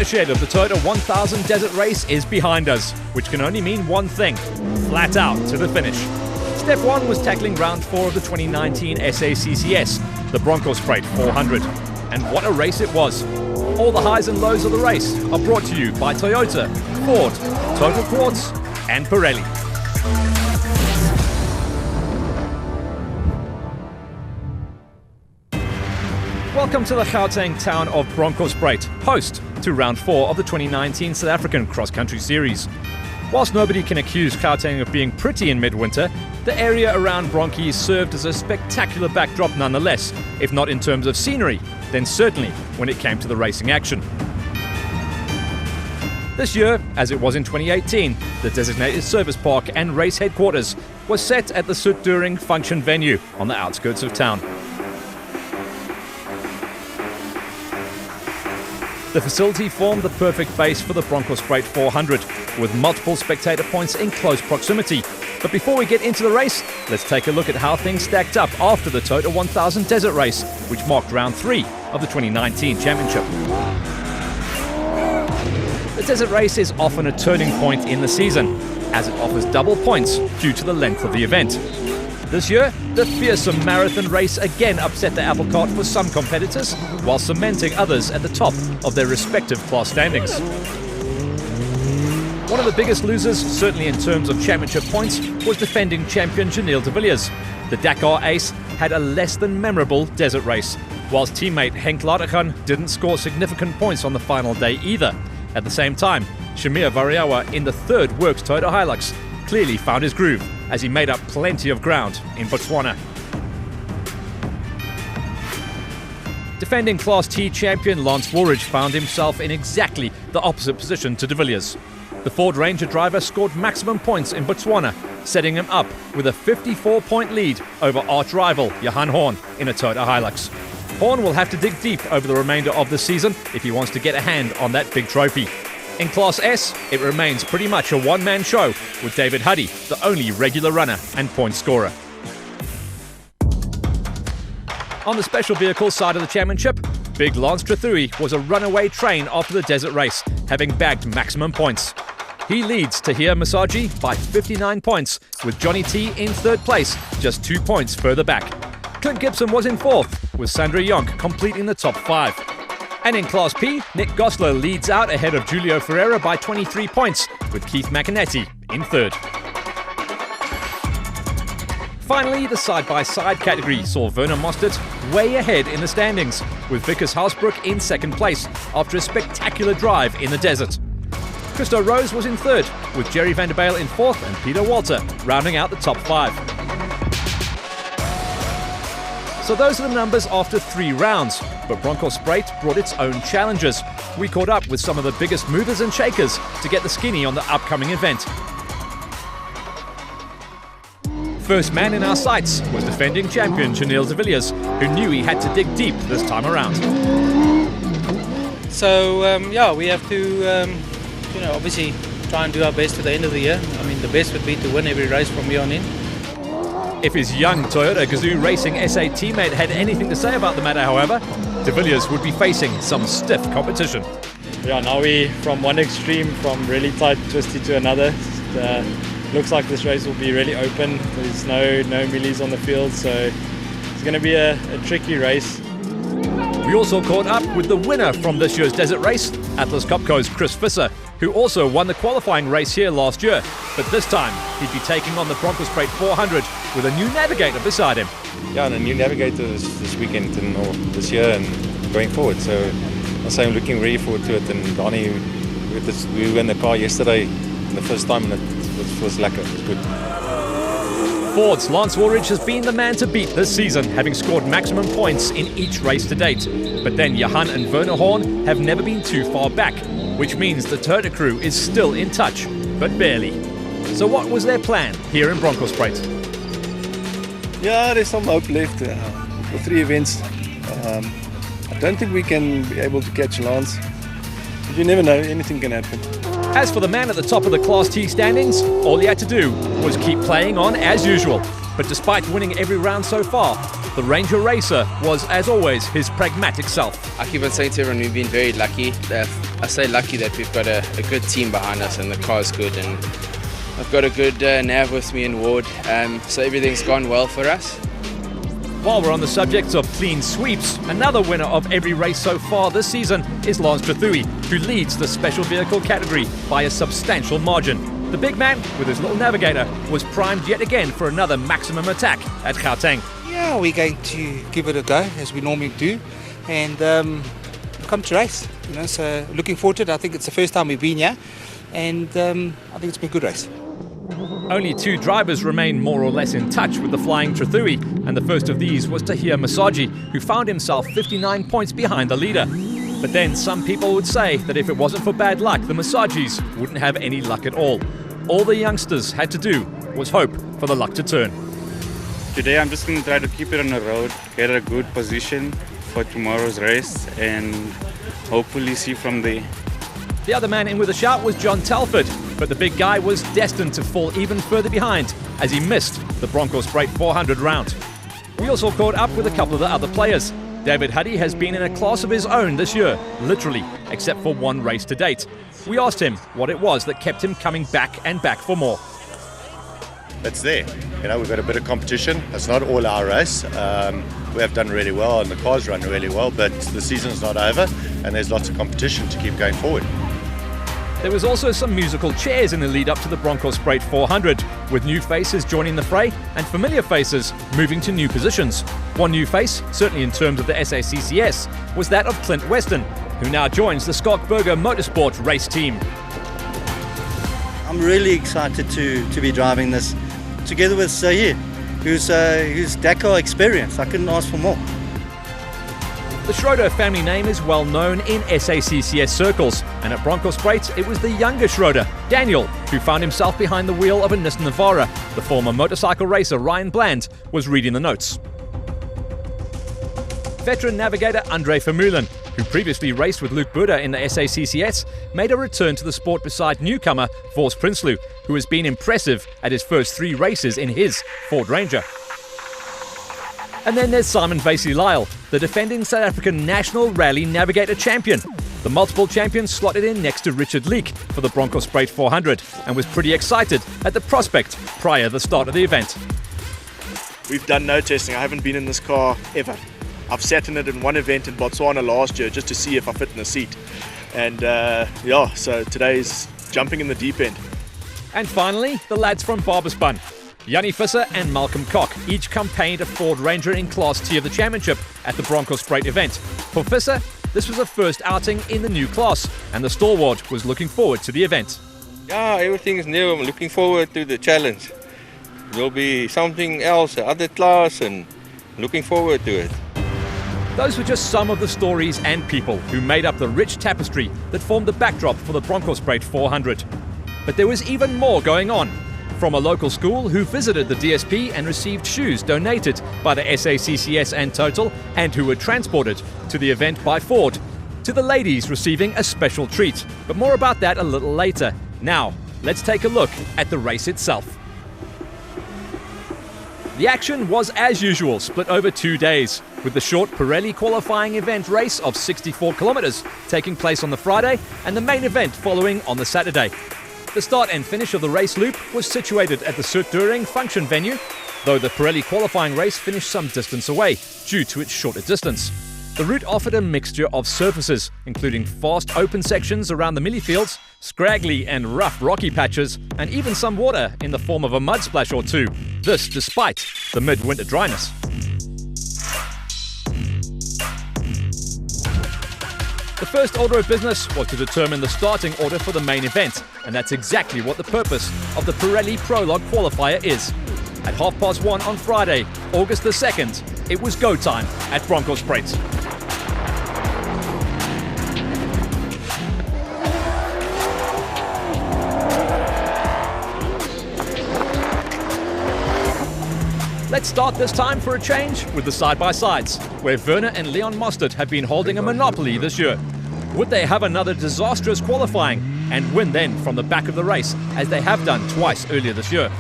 watershed of the Toyota 1000 Desert Race is behind us, which can only mean one thing: flat out to the finish. Step 1 was tackling round 4 of the 2019 SACCS, the Bronkhorstspruit 400. And what a race it was! All the highs and lows of the race are brought to you by Toyota, Ford, Total Quartz and Pirelli. Welcome to the Gauteng town of Bronkhorstspruit, host to round 4 of the 2019 South African Cross Country Series. Whilst nobody can accuse Gauteng of being pretty in midwinter, the area around Bronkhorst served as a spectacular backdrop nonetheless, if not in terms of scenery, then certainly when it came to the racing action. This year, as it was in 2018, the designated service park and race headquarters was set at the Soetduring function venue on the outskirts of town. The facility formed the perfect base for the Bronkhorstspruit 400, with multiple spectator points in close proximity. But before we get into the race, let's take a look at how things stacked up after the Toyota 1000 Desert Race, which marked round 3 of the 2019 championship. The Desert Race is often a turning point in the season, as it offers double points due to the length of the event. This year, the fearsome marathon race again upset the apple cart for some competitors, while cementing others at the top of their respective class standings. One of the biggest losers, certainly in terms of championship points, was defending champion Janelle de Villiers. The Dakar ace had a less than memorable desert race, whilst teammate Henk Ladegan didn't score significant points on the final day either. At the same time, Shamir Variawa in the third Works Toyota Hilux clearly found his groove as he made up plenty of ground in Botswana. Defending Class T champion Lance Woolridge found himself in exactly the opposite position to de Villiers. The Ford Ranger driver scored maximum points in Botswana, setting him up with a 54-point lead over arch rival Johan Horn in a Toyota Hilux. Horn will have to dig deep over the remainder of the season if he wants to get a hand on that big trophy. In Class S, it remains pretty much a one-man show, with David Huddy the only regular runner and point scorer. On the special vehicles side of the championship, Big Lance Trathui was a runaway train after the desert race, having bagged maximum points. He leads Tahir Masaji by 59 points, with Johnny T in third place, just 2 points further back. Clint Gibson was in fourth, with Sandra Yonk completing the top 5. And in Class P, Nick Gosler leads out ahead of Julio Ferreira by 23 points, with Keith McInerney in third. Finally, the side-by-side category saw Werner Mostert way ahead in the standings, with Vickers Housebrook in second place after a spectacular drive in the desert. Christo Rose was in third, with Jerry van der Bijl in fourth and Peter Walter rounding out the top 5. So those are the numbers after 3 rounds, but Bronkhorstspruit brought its own challenges. We caught up with some of the biggest movers and shakers to get the skinny on the upcoming event. First man in our sights was defending champion Janelle de Villiers, who knew he had to dig deep this time around. So we have to obviously try and do our best to the end of the year. I mean, the best would be to win every race from here on in. If his young Toyota Gazoo Racing SA teammate had anything to say about the matter, however, de Villiers would be facing some stiff competition. Yeah, now we from one extreme, from really tight twisty to another. Looks like this race will be really open. There's no millies on the field, so it's going to be a tricky race. We also caught up with the winner from this year's desert race, Atlas Copco's Chris Visser, who also won the qualifying race here last year. But this time, he'd be taking on the Bronkhorstspruit 400 with a new navigator beside him. Yeah, and a new navigator this weekend or this year and going forward. So also I'm looking really forward to it. And Donnie, we were in the car yesterday the first time, and it was lekker. It was good. Ford's Lance Woolridge has been the man to beat this season, having scored maximum points in each race to date. But then Johan and Werner Horn have never been too far back, which means the Toyota crew is still in touch, but barely. So what was their plan here in Bronkhorstspruit? Yeah, there's some hope left for 3 events. I don't think we can be able to catch Lance, but you never know, anything can happen. As for the man at the top of the Class T standings, all he had to do was keep playing on as usual. But despite winning every round so far, the Ranger Racer was, as always, his pragmatic self. I keep on saying to everyone, we've been very lucky. The I say lucky that we've got a good team behind us and the car's good, and I've got a good nav with me in Ward, so everything's gone well for us. While we're on the subject of clean sweeps, another winner of every race so far this season is Lance Trathui, who leads the special vehicle category by a substantial margin. The big man, with his little navigator, was primed yet again for another maximum attack at Gauteng. Yeah, we're going to give it a go, as we normally do, and come to race. So looking forward to it. I think it's the first time we've been here, and I think it's been a good race. Only 2 drivers remain more or less in touch with the flying Trathui, and the first of these was Tahir Masaji, who found himself 59 points behind the leader. But then some people would say that if it wasn't for bad luck, the Masajis wouldn't have any luck at all. All the youngsters had to do was hope for the luck to turn. Today I'm just going to try to keep it on the road, get a good position for tomorrow's race, and hopefully see from there. The other man in with a shout was John Telford, but the big guy was destined to fall even further behind as he missed the Bronkhorstspruit 400 round. We also caught up with a couple of the other players. David Huddy has been in a class of his own this year, literally, except for one race to date. We asked him what it was that kept him coming back and back for more. It's there. We've got a bit of competition. It's not all our race. We have done really well and the cars run really well, but the season's not over and there's lots of competition to keep going forward. There was also some musical chairs in the lead up to the Bronkhorstspruit 400, with new faces joining the fray and familiar faces moving to new positions. One new face, certainly in terms of the SACCS, was that of Clint Weston, who now joins the Scott Burger Motorsport race team. I'm really excited to be driving this together with Sahir, who's Dakar experience. I couldn't ask for more. The Schroeder family name is well known in SACCS circles, and at Bronkhorstspruit it was the younger Schroeder, Daniel, who found himself behind the wheel of a Nissan Navara. The former motorcycle racer Ryan Bland was reading the notes. Veteran navigator Andre Vermeulen, who previously raced with Luke Buda in the SACCS, made a return to the sport beside newcomer Vos Prinsloo, who has been impressive at his first 3 races in his Ford Ranger. And then there's Simon Vasey-Lyle, the defending South African National Rally Navigator champion. The multiple champion slotted in next to Richard Leek for the Bronkhorstspruit 400 and was pretty excited at the prospect prior to the start of the event. We've done no testing. I haven't been in this car ever. I've sat in it in one event in Botswana last year just to see if I fit in the seat. And so today's jumping in the deep end. And finally, the lads from Barberspun. Jannie Visser and Malcolm Koch each campaigned a Ford Ranger in Class T of the championship at the Bronkhorstspruit event. For Visser, this was a first outing in the new class, and the stalwart was looking forward to the event. Yeah, everything is new. I'm looking forward to the challenge. There'll be something else, other class, and looking forward to it. Those were just some of the stories and people who made up the rich tapestry that formed the backdrop for the Bronkhorstspruit 400. But there was even more going on. From a local school who visited the DSP and received shoes donated by the SACCS and Total, and who were transported to the event by Ford, to the ladies receiving a special treat. But more about that a little later. Now, let's take a look at the race itself. The action was, as usual, split over 2 days, with the short Pirelli qualifying event race of 64 kilometres taking place on the Friday and the main event following on the Saturday. The start and finish of the race loop was situated at the Zuidduring function venue, though the Pirelli qualifying race finished some distance away due to its shorter distance. The route offered a mixture of surfaces, including fast open sections around the millie fields, scraggly and rough rocky patches, and even some water in the form of a mud splash or two. This despite the midwinter dryness. The first order of business was to determine the starting order for the main event, and that's exactly what the purpose of the Pirelli Prologue Qualifier is. At 1:30 on Friday, August the 2nd, it was go time at Bronkhorstspruit. Let's start this time for a change with the side-by-sides, where Werner and Leon Mostert have been holding a monopoly this year. Would they have another disastrous qualifying and win then from the back of the race, as they have done twice earlier this year?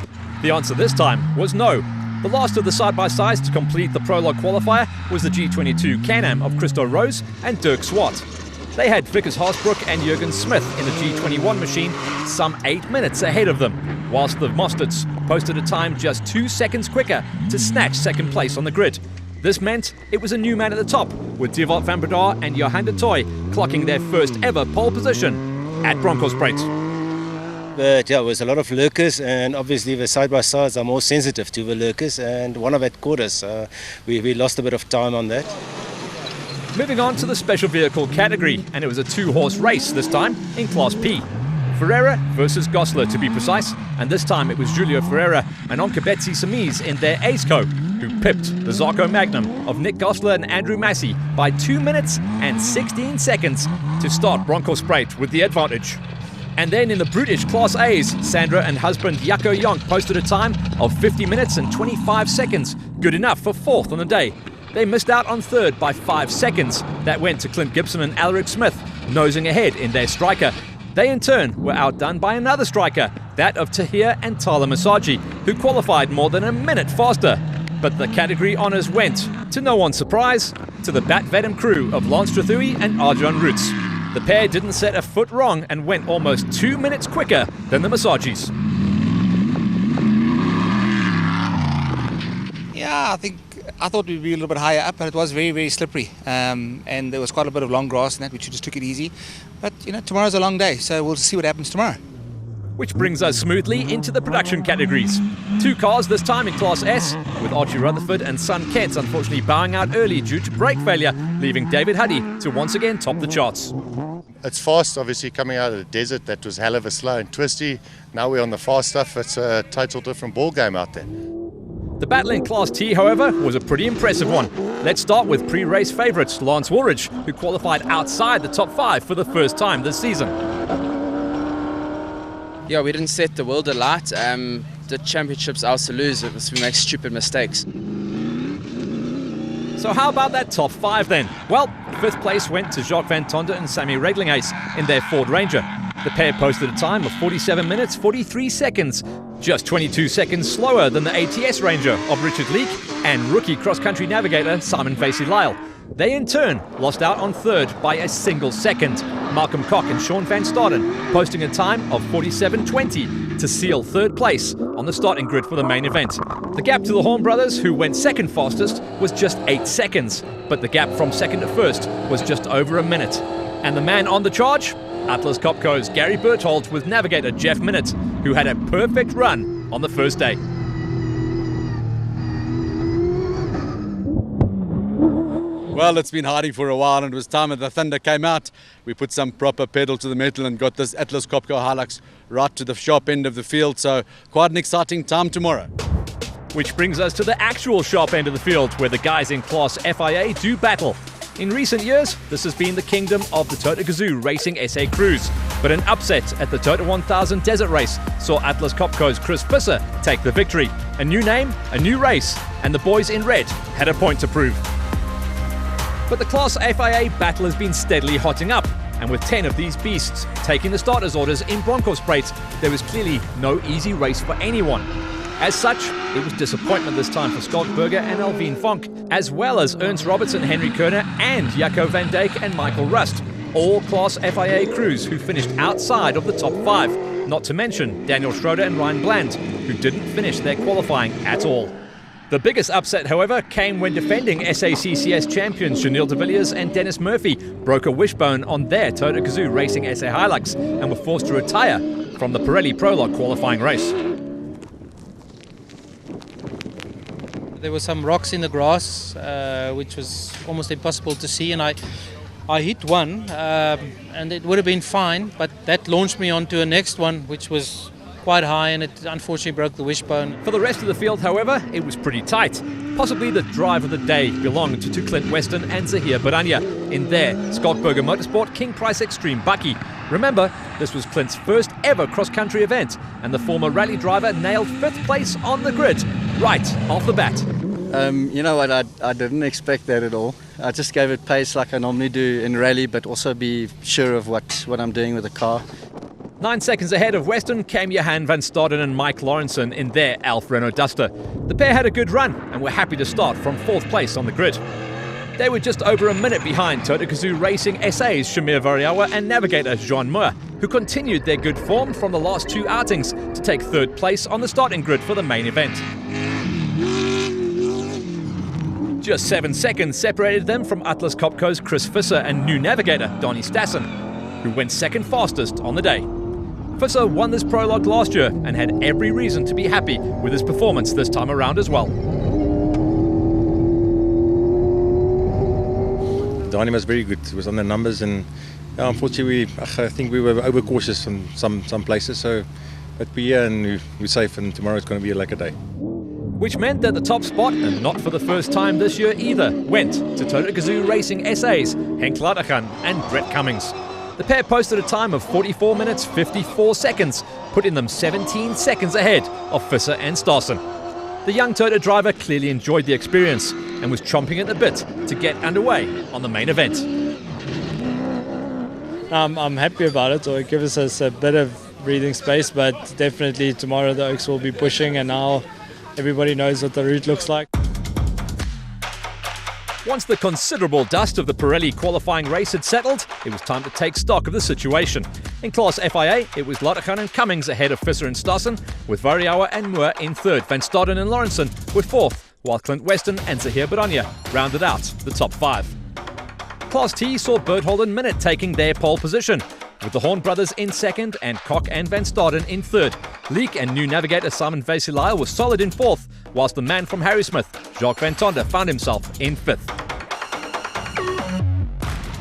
The answer this time was no. The last of the side-by-sides to complete the prologue qualifier was the G22 Can-Am of Christo Rose and Dirk Swart. They had Vickers Haasbroek and Jurgen Smith in the G21 machine some 8 minutes ahead of them, whilst the Mostards posted a time just 2 seconds quicker to snatch second place on the grid. This meant it was a new man at the top, with Dewald van Breda and Johan de Toy clocking their first ever pole position at Bronkhorstspruit. But yeah, it was a lot of lurkers, and obviously the side-by-sides are more sensitive to the lurkers, and one of it caught us. We lost a bit of time on that. Moving on to the special vehicle category, and it was a 2-horse race this time in Class P. Ferreira versus Gosler to be precise, and this time it was Julio Ferreira and Onkabetsi Samiz in their Aceco who pipped the Zarco Magnum of Nick Gosler and Andrew Massey by 2 minutes and 16 seconds to start Bronkhorstspruit with the advantage. And then in the brutish Class A's, Sandra and husband Jaco Jonk posted a time of 50 minutes and 25 seconds, good enough for 4th on the day. They missed out on 3rd by 5 seconds. That went to Clint Gibson and Alaric Smith, nosing ahead in their striker. They in turn were outdone by another striker, that of Tahir and Tala Masaji, who qualified more than a minute faster. But the category honours went, to no one's surprise, to the Bat Vedem crew of Lance Strathui and Arjan Roots. The pair didn't set a foot wrong and went almost 2 minutes quicker than the Masajis. Yeah, I thought we'd be a little bit higher up, but it was very, very slippery. And there was quite a bit of long grass in that, which we just took it easy. But, tomorrow's a long day, so we'll see what happens tomorrow. Which brings us smoothly into the production categories. 2 cars this time in Class S, with Archie Rutherford and Son Kent unfortunately bowing out early due to brake failure, leaving David Huddy to once again top the charts. It's fast, obviously coming out of the desert. That was hell of a slow and twisty. Now we're on the fast stuff. It's a total different ball game out there. The battle in Class T, however, was a pretty impressive one. Let's start with pre-race favourites Lance Woolridge, who qualified outside the top 5 for the first time this season. Yeah, we didn't set the world alight. The championship's ours to lose. We make stupid mistakes. So how about that top 5 then? Well, 5th place went to Jacques Van Tonder and Sammy Reglingace in their Ford Ranger. The pair posted a time of 47 minutes 43 seconds, just 22 seconds slower than the ATS Ranger of Richard Leake and rookie cross-country navigator Simon Facey-Lyle. They in turn lost out on 3rd by a single second. Malcolm Cock and Sean Van Staden posting a time of 47.20 to seal 3rd place on the starting grid for the main event. The gap to the Horn brothers, who went 2nd fastest, was just 8 seconds, but the gap from 2nd to 1st was just over a minute. And the man on the charge? Atlas Copco's Gary Berthold with navigator Jeff Minott, who had a perfect run on the first day. Well, it's been hiding for a while, and it was time that the thunder came out. We put some proper pedal to the metal and got this Atlas Copco Hilux right to the sharp end of the field, so quite an exciting time tomorrow. Which brings us to the actual sharp end of the field, where the guys in Class FIA do battle. In recent years, this has been the kingdom of the Toyota Gazoo Racing SA Cruise, but an upset at the Toyota 1000 Desert Race saw Atlas Copco's Chris Visser take the victory. A new name, a new race, and the boys in red had a point to prove. But the Class FIA battle has been steadily hotting up, and with 10 of these beasts taking the starters' orders in Bronkhorstspruit, there was clearly no easy race for anyone. As such, it was disappointment this time for Scott Berger and Alvin Fonk, as well as Ernst Robertson, Henry Kerner, and Jaco van Dijk and Michael Rust, all Class FIA crews who finished outside of the top 5, not to mention Daniel Schroeder and Ryan Bland, who didn't finish their qualifying at all. The biggest upset, however, came when defending SACCS champions Janelle de Villiers and Dennis Murphy broke a wishbone on their Toyota Gazoo Racing SA Hilux and were forced to retire from the Pirelli Prologue qualifying race. There were some rocks in the grass, which was almost impossible to see, and I hit one, and it would have been fine, but that launched me onto a next one, which was quite high, and it unfortunately broke the wishbone. For the rest of the field, however, it was pretty tight. Possibly the drive of the day belonged to Clint Weston and Zahir Baranya in their Scott Berger Motorsport King Price Extreme Bucky. Remember, this was Clint's first ever cross-country event, and the former rally driver nailed 5th place on the grid right off the bat. You know what, I didn't expect that at all. I just gave it pace like I normally do in rally, but also be sure of what I'm doing with the car. 9 seconds ahead of Weston came Johan van Staden and Mike Lawrenson in their Alfa Renault Duster. The pair had a good run and were happy to start from 4th place on the grid. They were just over a minute behind Toyota Gazoo Racing SA's Shamir Variawa and navigator Jean Muir, who continued their good form from the last two outings to take third place on the starting grid for the main event. Just 7 seconds separated them from Atlas Copco's Chris Visser and new navigator Donnie Stassen, who went second fastest on the day. Visser won this prologue last year and had every reason to be happy with his performance this time around as well. Donnie was very good. He was on the numbers, and unfortunately, I think we were overcautious in some places. So, but we're here and we're safe, and tomorrow is going to be a like a day. Which meant that the top spot, and not for the first time this year either, went to Toyota Gazoo Racing SA's Henk Ladachan and Brett Cummings. The pair posted a time of 44 minutes 54 seconds, putting them 17 seconds ahead of Visser and Stassen. The young Toyota driver clearly enjoyed the experience and was chomping at the bit to get underway on the main event. I'm happy about it, so it gives us a bit of breathing space, but definitely tomorrow the Oaks will be pushing, and now everybody knows what the route looks like. Once the considerable dust of the Pirelli qualifying race had settled, it was time to take stock of the situation. In Class FIA, it was Ladachan and Cummings ahead of Visser and Stassen, with Variawa and Muir in third. Van Staden and Lawrenson were fourth, while Clint Weston and Zahir Baranya rounded out the top five. Class T saw Berthold and Minute taking their pole position, with the Horn brothers in second and Koch and Van Staden in third. Leek and new navigator Simon Veselaya was solid in fourth, whilst the man from Harrismith, Jacques Van Tonder, found himself in fifth.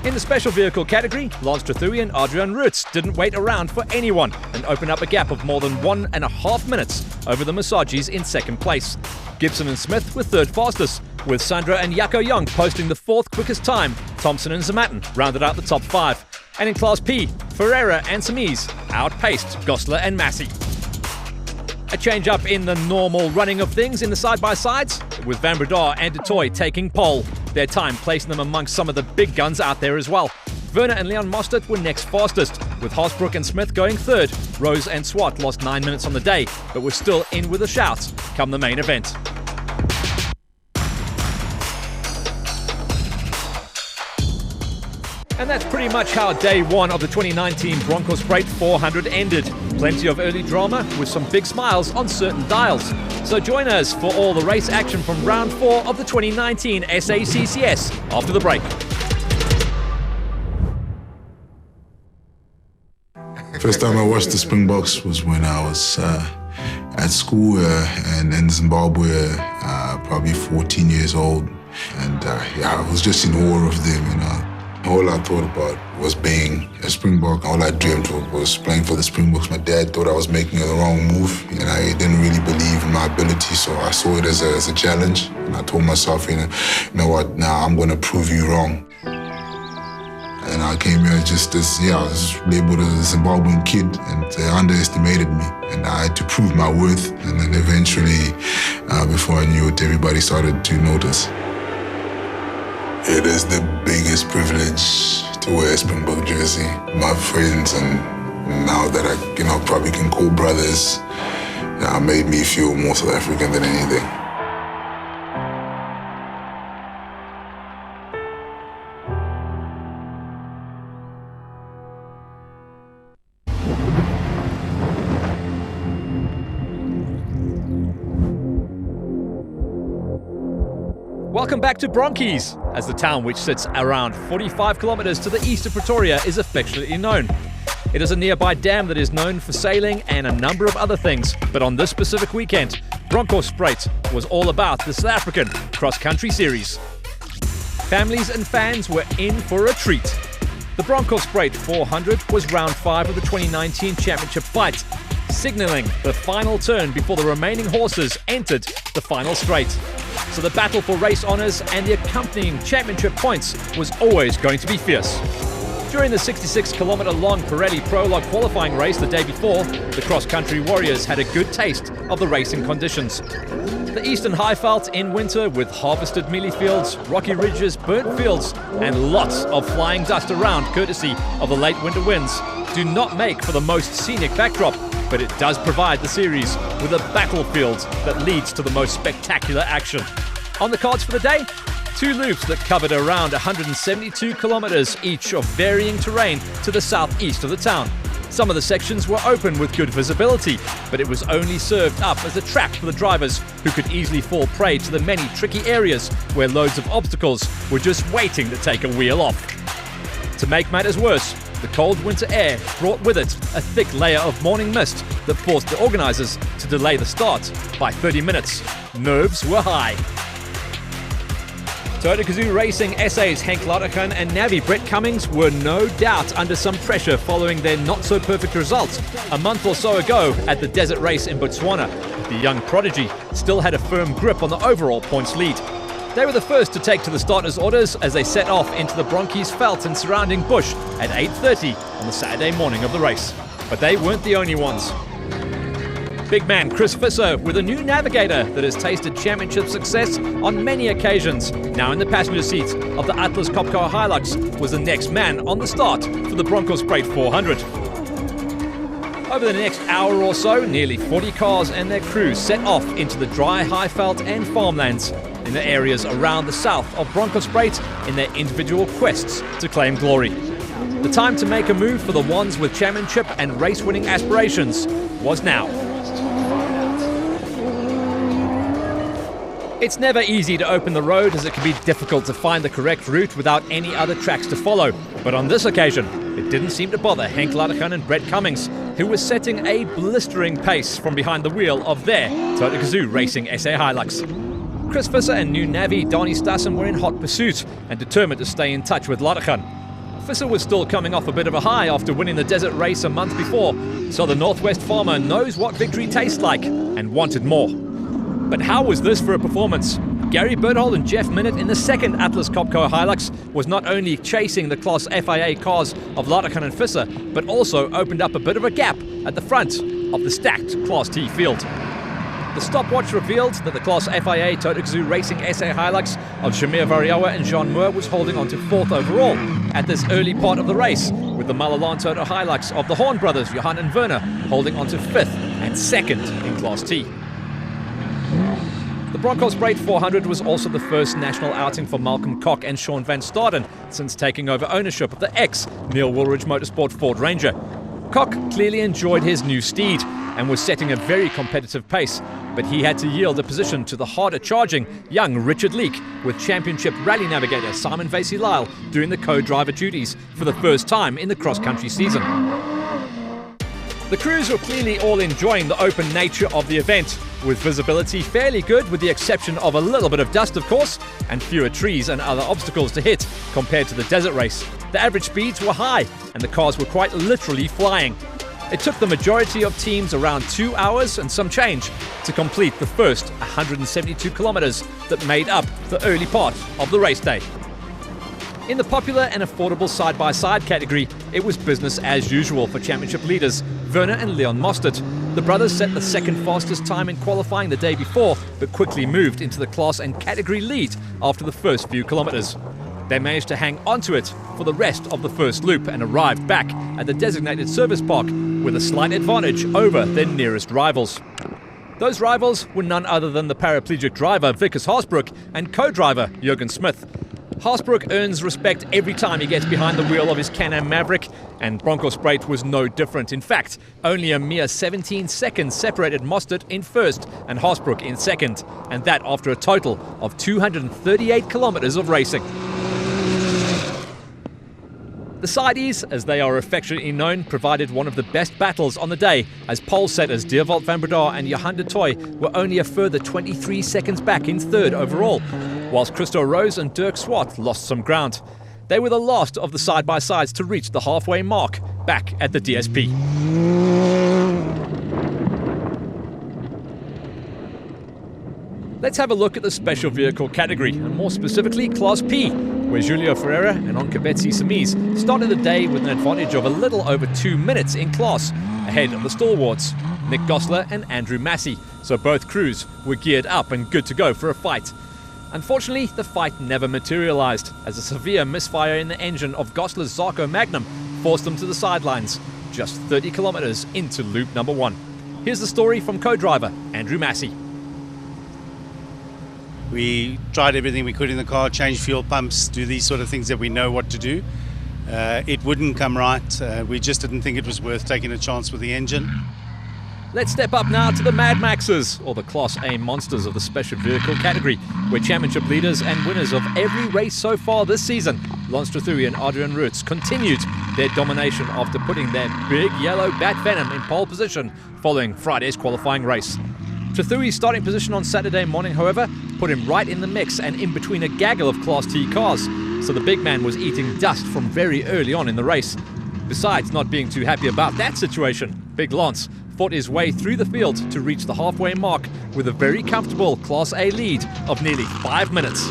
In the special vehicle category, Lance Trethui and Adrian Roots didn't wait around for anyone and opened up a gap of more than 1.5 minutes over the Masagis in second place. Gibson and Smith were third fastest, with Sandra and Jaco Young posting the fourth quickest time. Thompson and Zamatin rounded out the top five. And in Class P, Ferreira and Samiz outpaced Gosler and Massey. A change up in the normal running of things in the side-by-sides, with Van Breda and De Toy taking pole, their time placing them amongst some of the big guns out there as well. Werner and Leon Mostert were next fastest, with Haasbroek and Smith going third. Rose and Swart lost 9 minutes on the day, but were still in with a shout come the main event. And that's pretty much how day one of the 2019 Bronkhorstspruit 400 ended. Plenty of early drama with some big smiles on certain dials. So join us for all the race action from round 4 of the 2019 SACCS after the break. First time I watched the Springboks was when I was at school and in Zimbabwe, probably 14 years old. And I was just in awe of them, you know. All I thought about was being a Springbok. All I dreamed of was playing for the Springboks. My dad thought I was making the wrong move, and I didn't really believe in my ability, so I saw it as a challenge. And I told myself, you know what, now I'm going to prove you wrong. And I came here just as, I was labeled as a Zimbabwean kid, and they underestimated me. And I had to prove my worth, and then eventually, before I knew it, everybody started to notice. It is the biggest privilege to wear a Springbok jersey. My friends, and now that I probably can call brothers, made me feel more South African than anything. Welcome back to Bronkies, as the town, which sits around 45 kilometres to the east of Pretoria, is affectionately known. It is a nearby dam that is known for sailing and a number of other things, but on this specific weekend, Bronkhorstspruit was all about the South African cross-country series. Families and fans were in for a treat. The Bronkhorstspruit 400 was round 5 of the 2019 championship fight, signalling the final turn before the remaining horses entered the final straight. So the battle for race honours and the accompanying championship points was always going to be fierce. During the 66-kilometre long Pirelli Prologue qualifying race the day before, the cross-country warriors had a good taste of the racing conditions. The Eastern Highveld in winter, with harvested mealie fields, rocky ridges, burnt fields, and lots of flying dust around courtesy of the late winter winds, do not make for the most scenic backdrop, but it does provide the series with a battlefield that leads to the most spectacular action. On the cards for the day, Two loops that covered around 172 kilometres each of varying terrain to the southeast of the town. Some of the sections were open with good visibility, but it was only served up as a track for the drivers who could easily fall prey to the many tricky areas where loads of obstacles were just waiting to take a wheel off. To make matters worse, the cold winter air brought with it a thick layer of morning mist that forced the organisers to delay the start by 30 minutes. Nerves were high. Toyota Gazoo Racing SA's Henk Ladergan and Navi Brett Cummings were no doubt under some pressure following their not-so-perfect results a month or so ago at the desert race in Botswana. The young prodigy still had a firm grip on the overall points lead. They were the first to take to the starters' orders as they set off into the Bronkhorstspruit and surrounding bush at 8:30 on the Saturday morning of the race. But they weren't the only ones. Big man Chris Visser, with a new navigator that has tasted championship success on many occasions, now in the passenger seat of the Atlas Copcar Hilux, was the next man on the start for the Bronkhorstspruit 400. Over the next hour or so, nearly 40 cars and their crews set off into the dry highveld and farmlands in the areas around the south of Bronkhorstspruit in their individual quests to claim glory. The time to make a move for the ones with championship and race-winning aspirations was now. It's never easy to open the road, as it can be difficult to find the correct route without any other tracks to follow. But on this occasion, it didn't seem to bother Henk Ladergan and Brett Cummings, who were setting a blistering pace from behind the wheel of their Toyota Gazoo Racing SA Hilux. Chris Visser and new Navi Donnie Stassen were in hot pursuit and determined to stay in touch with Ladergan. Visser was still coming off a bit of a high after winning the desert race a month before, so the Northwest farmer knows what victory tastes like and wanted more. But how was this for a performance? Gary Birdhol and Jeff Minott in the second Atlas Copcar Hilux was not only chasing the Class FIA cars of Ladergan and Visser, but also opened up a bit of a gap at the front of the stacked Class T field. The stopwatch revealed that the Class FIA Toyota Gazoo Racing SA Hilux of Shamir Variawa and Jean Moore was holding on to 4th overall at this early part of the race, with the Malalan Toyota Hilux of the Horn brothers, Johan and Werner, holding on to 5th and 2nd in Class T. The Bronkhorstspruit 400 was also the first national outing for Malcolm Koch and Sean Van Staden since taking over ownership of the ex-Neil Woolridge Motorsport Ford Ranger. Koch clearly enjoyed his new steed and was setting a very competitive pace, but he had to yield a position to the harder-charging young Richard Leake, with championship rally navigator Simon Vasey-Lyle doing the co-driver duties for the first time in the cross-country season. The crews were clearly all enjoying the open nature of the event, with visibility fairly good with the exception of a little bit of dust, of course, and fewer trees and other obstacles to hit compared to the desert race. The average speeds were high and the cars were quite literally flying. It took the majority of teams around 2 hours and some change to complete the first 172 kilometres that made up the early part of the race day. In the popular and affordable side-by-side category, it was business as usual for championship leaders Werner and Leon Mostert. The brothers set the second fastest time in qualifying the day before, but quickly moved into the class and category lead after the first few kilometres. They managed to hang onto it for the rest of the first loop and arrived back at the designated service park with a slight advantage over their nearest rivals. Those rivals were none other than the paraplegic driver Vickers Haasbroek and co-driver Jurgen Smith. Haasbroek earns respect every time he gets behind the wheel of his Can-Am Maverick, and Bronkhorstspruit was no different. In fact, only a mere 17 seconds separated Mostert in first and Haasbroek in second, and that after a total of 238 kilometres of racing. The Sidees, as they are affectionately known, provided one of the best battles on the day, as pole setters Dierwold van Breda and Johan de Toy were only a further 23 seconds back in third overall, whilst Christo Rose and Dirk Swart lost some ground. They were the last of the side-by-sides to reach the halfway mark back at the DSP. Let's have a look at the special vehicle category, and more specifically Class P, where Julio Ferreira and Onkabetsi Samiz started the day with an advantage of a little over 2 minutes in class, ahead of the stalwarts, Nick Gosler and Andrew Massey, so both crews were geared up and good to go for a fight. Unfortunately, the fight never materialised, as a severe misfire in the engine of Gosler's Zarko Magnum forced them to the sidelines, just 30 kilometres into loop number 1. Here's the story from co-driver Andrew Massey. We tried everything we could in the car, change fuel pumps, do these sort of things that we know what to do. It wouldn't come right. We just didn't think it was worth taking a chance with the engine. Let's step up now to the Mad Maxes, or the Class A monsters of the special vehicle category, where championship leaders and winners of every race so far this season, Lance Trethewey and Adrian Roots, continued their domination after putting their big yellow Bat Venom in pole position following Friday's qualifying race. Trethewey's starting position on Saturday morning, however, put him right in the mix and in between a gaggle of Class T cars, so the big man was eating dust from very early on in the race. Besides not being too happy about that situation, Big Lance fought his way through the field to reach the halfway mark with a very comfortable Class A lead of nearly 5 minutes.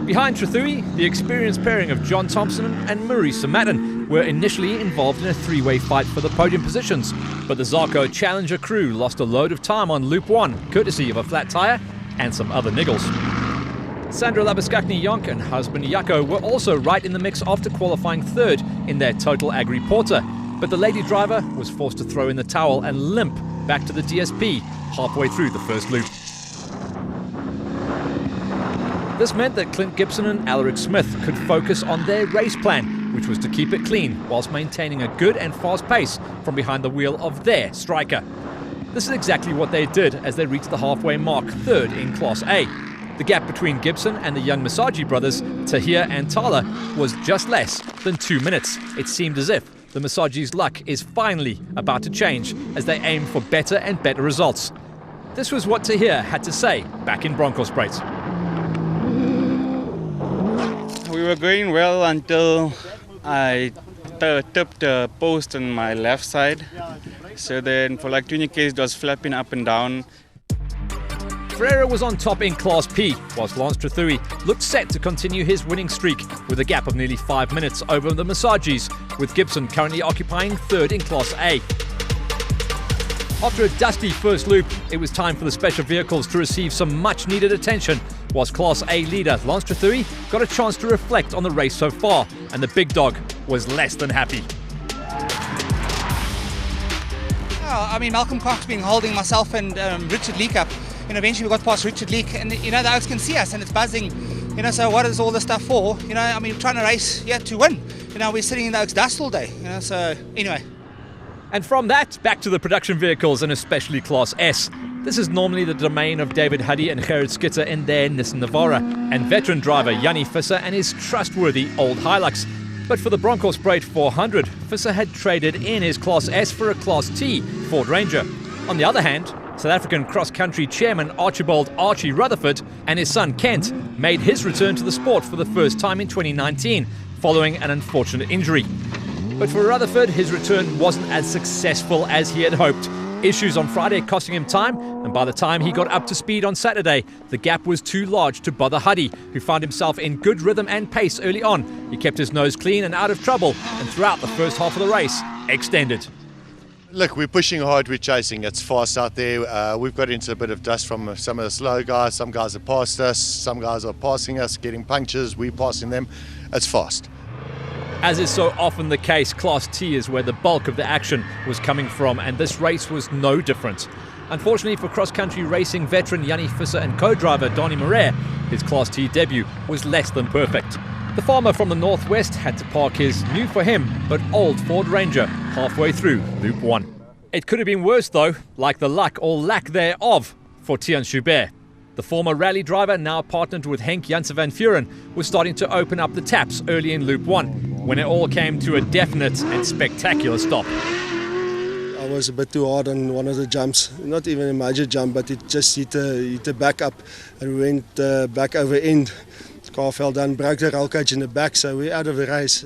Behind Trethewey, the experienced pairing of John Thompson and Murray Samatin were initially involved in a three-way fight for the podium positions, but the Zarco Challenger crew lost a load of time on Loop 1, courtesy of a flat tyre and some other niggles. Sandra Labuskakny-Jonk and husband Jaco were also right in the mix after qualifying third in their Total Agri Porter, but the lady driver was forced to throw in the towel and limp back to the DSP halfway through the first loop. This meant that Clint Gibson and Alaric Smith could focus on their race plan, which was to keep it clean whilst maintaining a good and fast pace from behind the wheel of their striker. This is exactly what they did as they reached the halfway mark, third in Class A. The gap between Gibson and the young Masagi brothers, Tahir and Tala, was just less than 2 minutes. It seemed as if the Masagi's luck is finally about to change as they aim for better and better results. This was what Tahir had to say back in Bronkhorstspruit. We were going well until I tipped the post on my left side. So then for like 20 k's it was flapping up and down. Ferreira was on top in Class P, whilst Lance Trethewey looked set to continue his winning streak with a gap of nearly 5 minutes over the Masagis, with Gibson currently occupying third in Class A. After a dusty first loop, it was time for the special vehicles to receive some much-needed attention, whilst Class A leader Lance Trethewey got a chance to reflect on the race so far, and the big dog was less than happy. Oh, I mean, Malcolm Cox's been holding myself and Richard Leake up. Eventually we got past Richard Leake, and the Oaks can see us, and it's buzzing. So what is all this stuff for? I mean, we're trying to race to win. We're sitting in the Oaks dust all day. So anyway. And from that, back to the production vehicles, and especially Class S. This is normally the domain of David Huddy and Gerard Skitter in their Nissan Navara, and veteran driver Jannie Visser and his trustworthy old Hilux. But for the Bronkhorstspruit 400, Visser had traded in his Class S for a Class T Ford Ranger. On the other hand, South African cross-country chairman Archibald Archie Rutherford and his son Kent made his return to the sport for the first time in 2019, following an unfortunate injury. But for Rutherford, his return wasn't as successful as he had hoped. Issues on Friday costing him time, and by the time he got up to speed on Saturday, the gap was too large to bother Huddy, who found himself in good rhythm and pace early on. He kept his nose clean and out of trouble, and throughout the first half of the race, extended. Look, we're pushing hard, we're chasing. It's fast out there. We've got into a bit of dust from some of the slow guys. Some guys have passed us, some guys are passing us, getting punctures, we're passing them. It's fast. As is so often the case, Class T is where the bulk of the action was coming from, and this race was no different. Unfortunately for cross-country racing veteran Jannie Visser and co-driver Donnie Moret, his Class T debut was less than perfect. The farmer from the northwest had to park his new for him but old Ford Ranger halfway through Loop 1. It could have been worse though, like the luck or lack thereof for Tiaan Schubert. The former rally driver, now partnered with Henk Janssen van Vuren, was starting to open up the taps early in Loop 1, when it all came to a definite and spectacular stop. I was a bit too hard on one of the jumps, not even a major jump, but it just hit the back up and we went back over end. The car fell down, broke the roll cage in the back, so we're out of the race.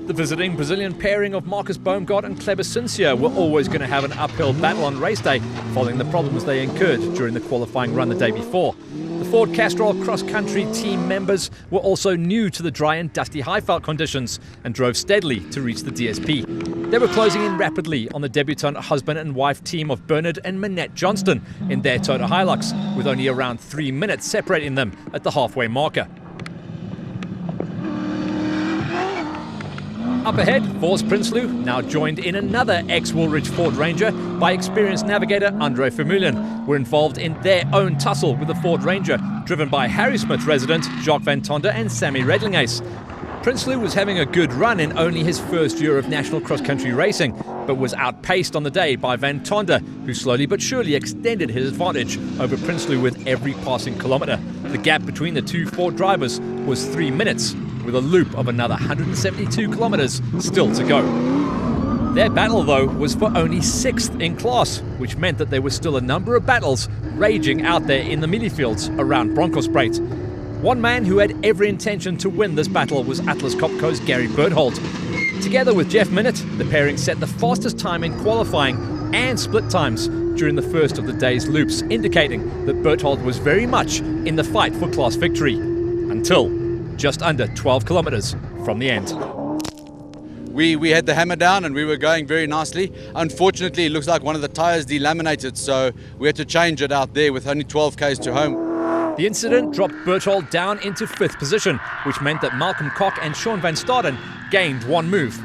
The visiting Brazilian pairing of Marcus Baumgart and Kleber Sincia were always going to have an uphill battle on race day, following the problems they incurred during the qualifying run the day before. The Ford Castrol cross-country team members were also new to the dry and dusty Highveld conditions and drove steadily to reach the DSP. They were closing in rapidly on the debutant husband and wife team of Bernard and Manette Johnston in their Toyota Hilux, with only around 3 minutes separating them at the halfway marker. Up ahead, Vos Prinsloo, now joined in another ex-Woolwich Ford Ranger by experienced navigator Andre Vermeulen, were involved in their own tussle with the Ford Ranger, driven by Harrismith resident Jacques Van Tonder and Sammy Redlingace. Prinsloo was having a good run in only his first year of national cross-country racing, but was outpaced on the day by Van Tonder, who slowly but surely extended his advantage over Prinsloo with every passing kilometre. The gap between the two Ford drivers was 3 minutes, with a loop of another 172 kilometres still to go. Their battle, though, was for only 6th in class, which meant that there were still a number of battles raging out there in the mealie fields around Bronkhorstspruit. One man who had every intention to win this battle was Atlas Copco's Gary Berthold. Together with Jeff Minott, the pairing set the fastest time in qualifying and split times during the first of the day's loops, indicating that Berthold was very much in the fight for class victory, until just under 12 kilometres from the end. We had the hammer down and we were going very nicely. Unfortunately, it looks like one of the tyres delaminated, so we had to change it out there with only 12 k's to home. The incident dropped Berthold down into 5th position, which meant that Malcolm Koch and Sean Van Staden gained one move.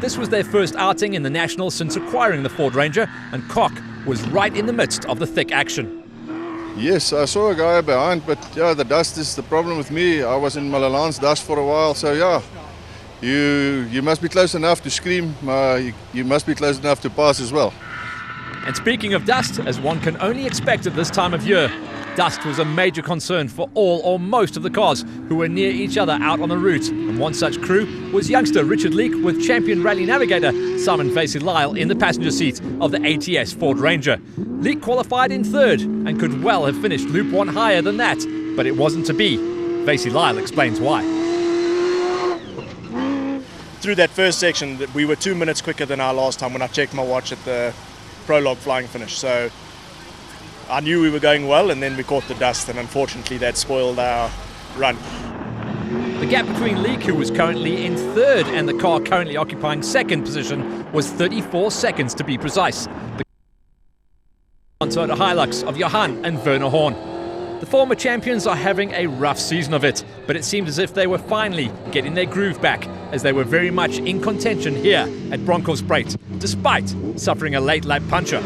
This was their first outing in the Nationals since acquiring the Ford Ranger, and Koch was right in the midst of the thick action. Yes, I saw a guy behind, but yeah, the dust is the problem with me. I was in Malalan's dust for a while, so yeah, you must be close enough to scream, you must be close enough to pass as well. And speaking of dust, as one can only expect at this time of year, dust was a major concern for all or most of the cars who were near each other out on the route. And one such crew was youngster Richard Leek with champion rally navigator Simon Vasey-Lyle in the passenger seat of the ATS Ford Ranger. Leek qualified in 3rd and could well have finished Loop 1 higher than that, but it wasn't to be. Vasey-Lyle explains why. Through that first section, we were 2 minutes quicker than our last time when I checked my watch at the prologue flying finish. So I knew we were going well, and then we caught the dust, and unfortunately that spoiled our run. The gap between Leek, who was currently in 3rd, and the car currently occupying 2nd position was 34 seconds to be precise. The Toyota Hilux of Johan and Werner Horn. The former champions are having a rough season of it, but it seemed as if they were finally getting their groove back, as they were very much in contention here at Bronkhorstspruit, despite suffering a late lap puncture.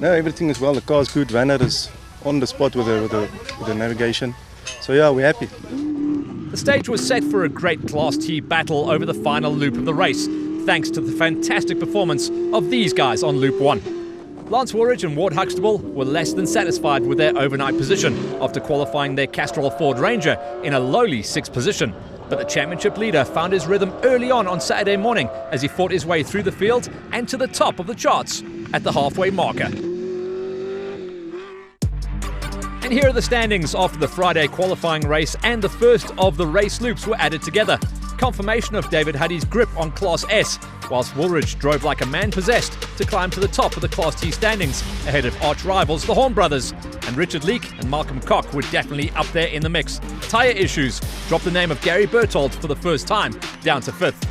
No, everything is well. The car's good. Werner is on the spot with the navigation. So yeah, we're happy. The stage was set for a great Class T battle over the final loop of the race, thanks to the fantastic performance of these guys on Loop 1. Lance Woolridge and Ward Huxtable were less than satisfied with their overnight position after qualifying their Castrol Ford Ranger in a lowly 6th position. But the championship leader found his rhythm early on Saturday morning as he fought his way through the field and to the top of the charts at the halfway marker. And here are the standings after the Friday qualifying race and the first of the race loops were added together. Confirmation of David Huddy's grip on Class S, whilst Woolridge drove like a man possessed to climb to the top of the Class T standings ahead of arch rivals the Horn brothers. And Richard Leek and Malcolm Koch were definitely up there in the mix. Tyre issues dropped the name of Gary Berthold for the first time down to 5th.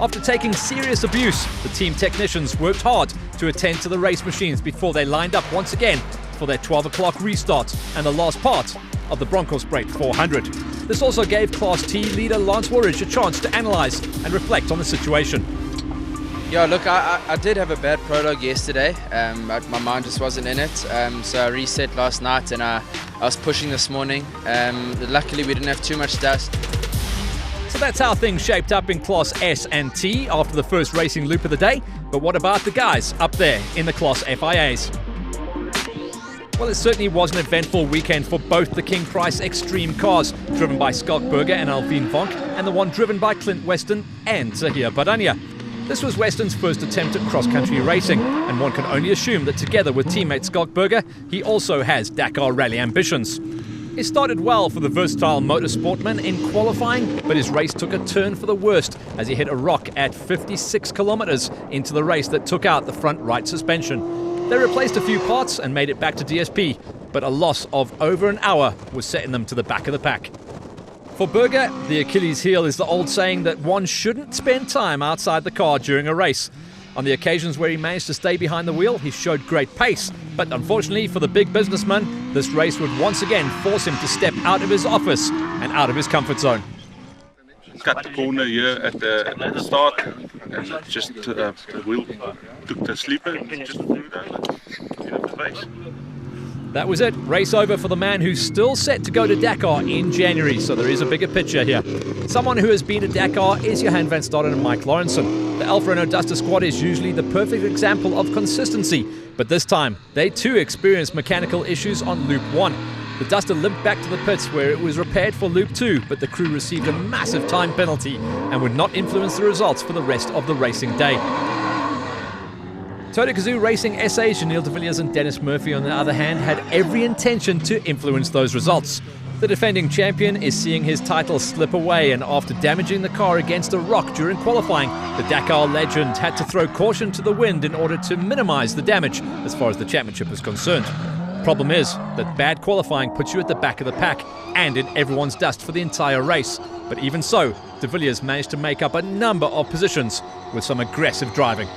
After taking serious abuse, the team technicians worked hard to attend to the race machines before they lined up once again for their 12 o'clock restart and the last part of the Bronkhorstspruit 400. This also gave Class T leader Lance Woolridge a chance to analyse and reflect on the situation. Yeah, look, I did have a bad prologue yesterday. My mind just wasn't in it, so I reset last night and I was pushing this morning. Luckily we didn't have too much dust. So that's how things shaped up in Class S and T after the first racing loop of the day. But what about the guys up there in the Class FIAs? Well, it certainly was an eventful weekend for both the King Price Extreme cars, driven by Schalk Burger and Alvin Vonk, and the one driven by Clint Weston and Zahir Badania. This was Weston's first attempt at cross-country racing, and one can only assume that together with teammate Schalk Burger, he also has Dakar rally ambitions. It started well for the versatile motorsportman in qualifying, but his race took a turn for the worst as he hit a rock at 56 kilometres into the race that took out the front right suspension. They replaced a few parts and made it back to DSP, but a loss of over an hour was setting them to the back of the pack. For Berger, the Achilles heel is the old saying that one shouldn't spend time outside the car during a race. On the occasions where he managed to stay behind the wheel, he showed great pace, but unfortunately for the big businessman, this race would once again force him to step out of his office and out of his comfort zone. cut the corner here at the start, and just the wheel took the sleeper and just flew it over the face. That was it. Race over for the man who's still set to go to Dakar in January, so there is a bigger picture here. Someone who has been to Dakar is Johan van Staden and Mike Lawrenson. The Alfa Renault Duster squad is usually the perfect example of consistency, but this time they too experienced mechanical issues on Loop 1. The Duster limped back to the pits where it was repaired for Loop 2, but the crew received a massive time penalty and would not influence the results for the rest of the racing day. Toyota Gazoo Racing SA's Janelle de Villiers and Dennis Murphy, on the other hand, had every intention to influence those results. The defending champion is seeing his title slip away, and after damaging the car against a rock during qualifying, the Dakar legend had to throw caution to the wind in order to minimise the damage as far as the championship is concerned. Problem is that bad qualifying puts you at the back of the pack and in everyone's dust for the entire race. But even so, de Villiers managed to make up a number of positions with some aggressive driving.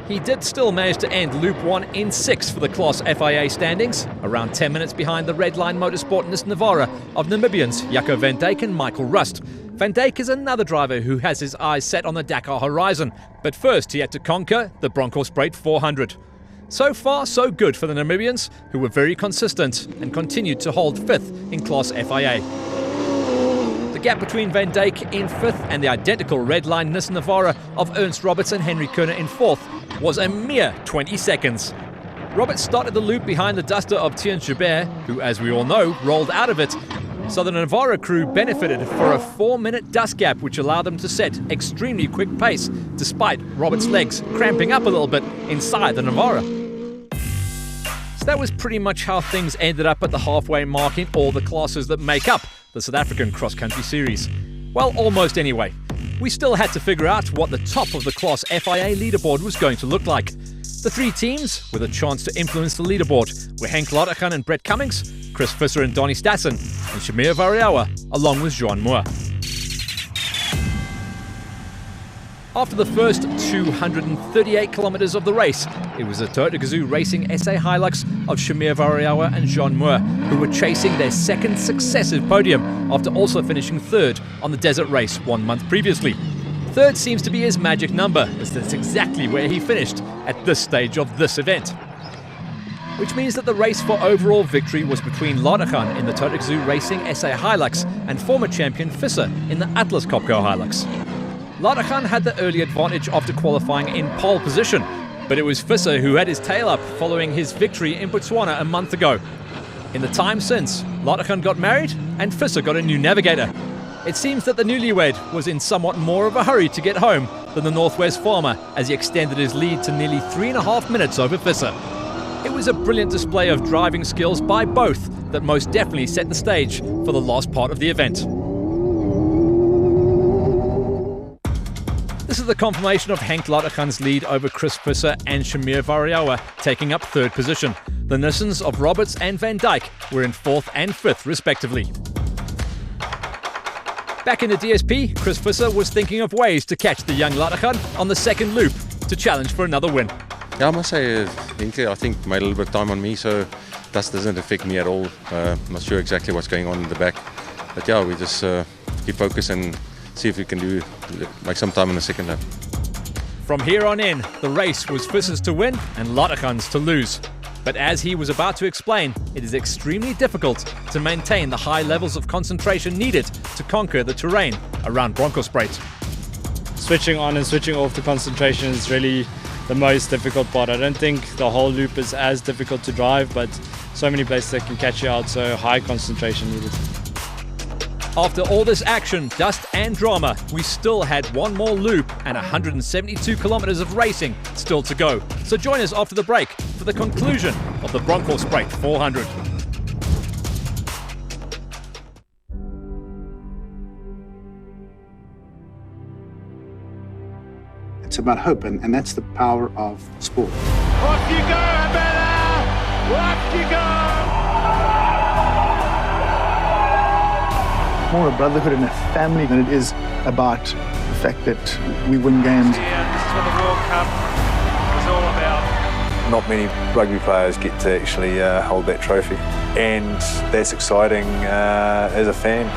He did still manage to end Loop 1 in 6th for the Class FIA standings, around 10 minutes behind the Redline Motorsport Nissan Navara of Namibians Jaco van Dijk and Michael Rust. Van Dijk is another driver who has his eyes set on the Dakar horizon, but first he had to conquer the Bronkhorstspruit 400. So far, so good for the Namibians, who were very consistent and continued to hold 5th in Class FIA. The gap between Van Dijk in 5th and the identical Redline Nissan Navara of Ernst Roberts and Henry Kerner in 4th was a mere 20 seconds. Roberts started the loop behind the Duster of Thierry Joubert, who, as we all know, rolled out of it. So the Navara crew benefited for a 4-minute dust gap, which allowed them to set extremely quick pace, despite Roberts' legs cramping up a little bit inside the Navara. So that was pretty much how things ended up at the halfway mark in all the classes that make up the South African cross-country series. Well, almost anyway. We still had to figure out what the top of the Class FIA leaderboard was going to look like. The three teams with a chance to influence the leaderboard were Henk Laudachan and Brett Cummings, Chris Visser and Donnie Stassen, and Shamir Variawa, along with Jean Moore. After the first 238 kilometers of the race, it was the Toyota Gazoo Racing SA Hilux of Shamir Variawa and Jean Moore who were chasing their second successive podium after also finishing 3rd on the desert race 1 month previously. 3rd seems to be his magic number, as that's exactly where he finished at this stage of this event. Which means that the race for overall victory was between Laudachan in the Toyota Gazoo Racing SA Hilux and former champion Visser in the Atlas Copco Hilux. Laudachan had the early advantage after qualifying in pole position, but it was Visser who had his tail up following his victory in Botswana a month ago. In the time since, Laudachan got married and Visser got a new navigator. It seems that the newlywed was in somewhat more of a hurry to get home than the Northwest farmer, as he extended his lead to nearly 3.5 minutes over Visser. It was a brilliant display of driving skills by both that most definitely set the stage for the last part of the event. This is the confirmation of Henk Laudachan's lead over Chris Visser and Shamir Variawa, taking up 3rd position. The Nissans of Roberts and Van Dijk were in 4th and 5th respectively. Back in the DSP, Chris Visser was thinking of ways to catch the young Laudachan on the second loop to challenge for another win. Yeah, I must say, Henk, I think made a little bit of time on me, so that doesn't affect me at all. I'm not sure exactly what's going on in the back. But yeah, we just keep focused and see if we can make some time in the second lap. From here on in, the race was Visser's to win and Laudachan's to lose. But as he was about to explain, it is extremely difficult to maintain the high levels of concentration needed to conquer the terrain around Bronkhorstspruit. Switching on and switching off the concentration is really the most difficult part. I don't think the whole loop is as difficult to drive, but so many places that can catch you out, so high concentration needed. After all this action, dust and drama, we still had one more loop and 172 kilometers of racing still to go. So join us after the break for the conclusion of the Bronkhorstspruit 400. It's about hope, and that's the power of sport. Off you go, Abella! Off you go! More a brotherhood and a family than it is about the fact that we win games. Yeah, this is what the World Cup is all about. Not many rugby players get to actually hold that trophy, and that's exciting as a fan.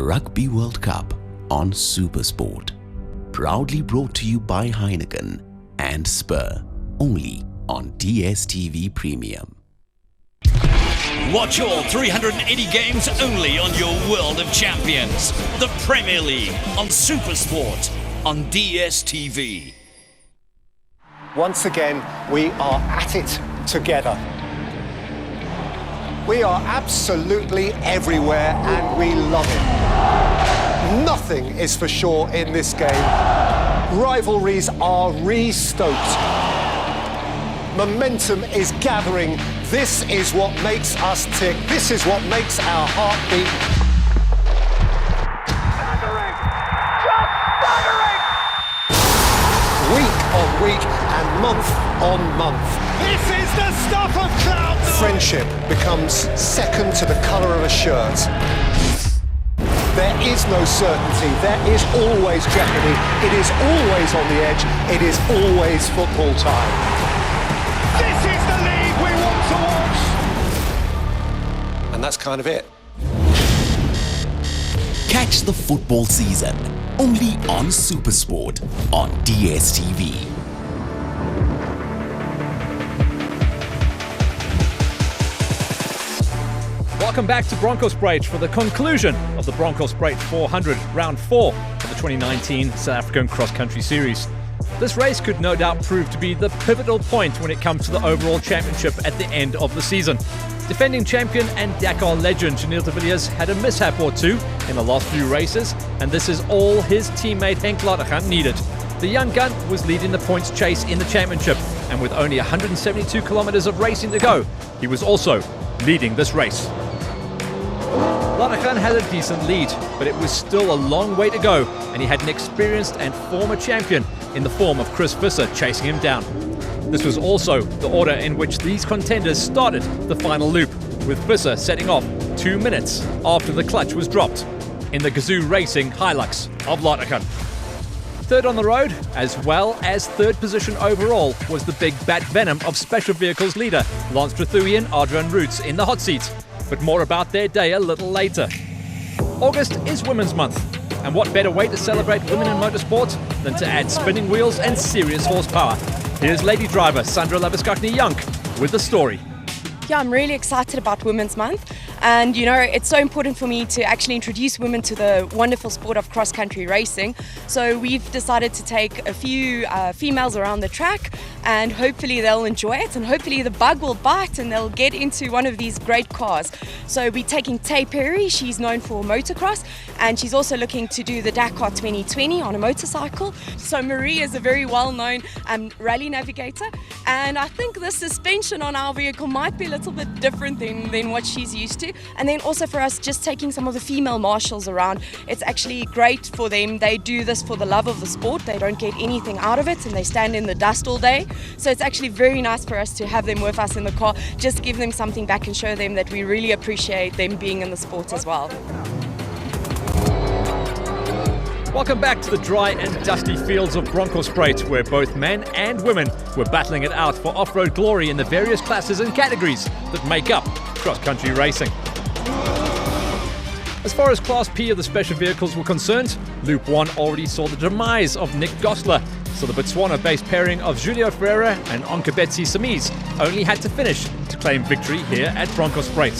Rugby World Cup on SuperSport. Proudly brought to you by Heineken and Spur, only on DStv Premium. Watch all 380 games only on your World of Champions, the Premier League on SuperSport on DStv. Once again, we are at it together. We are absolutely everywhere and we love it. Nothing is for sure in this game. Rivalries are re-stoked. Momentum is gathering. This is what makes us tick. This is what makes our heart beat. Staggering! Just staggering! Week on week and month on month. This is the stuff of cloud nine! Friendship becomes second to the colour of a shirt. There is no certainty. There is always jeopardy. It is always on the edge. It is always football time. This is the league we want to watch! And that's kind of it. Catch the football season only on SuperSport on DStv. Welcome back to Bronkhorstspruit for the conclusion of the Bronkhorstspruit 400 Round 4 of the 2019 South African Cross Country Series. This race could no doubt prove to be the pivotal point when it comes to the overall championship at the end of the season. Defending champion and Dakar legend Janelle de Villiers had a mishap or two in the last few races, and this is all his teammate Henk Ladergan needed. The young gun was leading the points chase in the championship, and with only 172 kilometers of racing to go, he was also leading this race. Ladergan had a decent lead, but it was still a long way to go, and he had an experienced and former champion in the form of Chris Visser chasing him down. This was also the order in which these contenders started the final loop, with Visser setting off 2 minutes after the clutch was dropped in the Gazoo Racing Hilux of Ladergan. Third on the road, as well as third position overall, was the big bat venom of Special Vehicles leader Lance Trethui and Adrian Roots in the hot seat. But more about their day a little later. August is Women's Month, and what better way to celebrate women in motorsport than to add spinning wheels and serious horsepower. Here's lady driver Sandra Labuskakny-Young with the story. Yeah, I'm really excited about Women's Month, and you know, it's so important for me to actually introduce women to the wonderful sport of cross-country racing. So we've decided to take a few females around the track, and hopefully they'll enjoy it, and hopefully the bug will bite and they'll get into one of these great cars. So we're taking Tay Perry. She's known for motocross, and she's also looking to do the Dakar 2020 on a motorcycle. So Marie is a very well-known rally navigator, and I think the suspension on our vehicle might be a little bit different than what she's used to. And then also for us, just taking some of the female marshals around, it's actually great for them. They do this for the love of the sport. They don't get anything out of it, and they stand in the dust all day. So it's actually very nice for us to have them with us in the car, just give them something back and show them that we really appreciate them being in the sport as well. Welcome back to the dry and dusty fields of Bronkhorstspruit, where both men and women were battling it out for off-road glory in the various classes and categories that make up cross-country racing. As far as Class P of the special vehicles were concerned, Loop 1 already saw the demise of Nick Gosler, so the Botswana-based pairing of Julio Ferreira and Onkabetsi Samiz only had to finish to claim victory here at Bronkhorstspruit.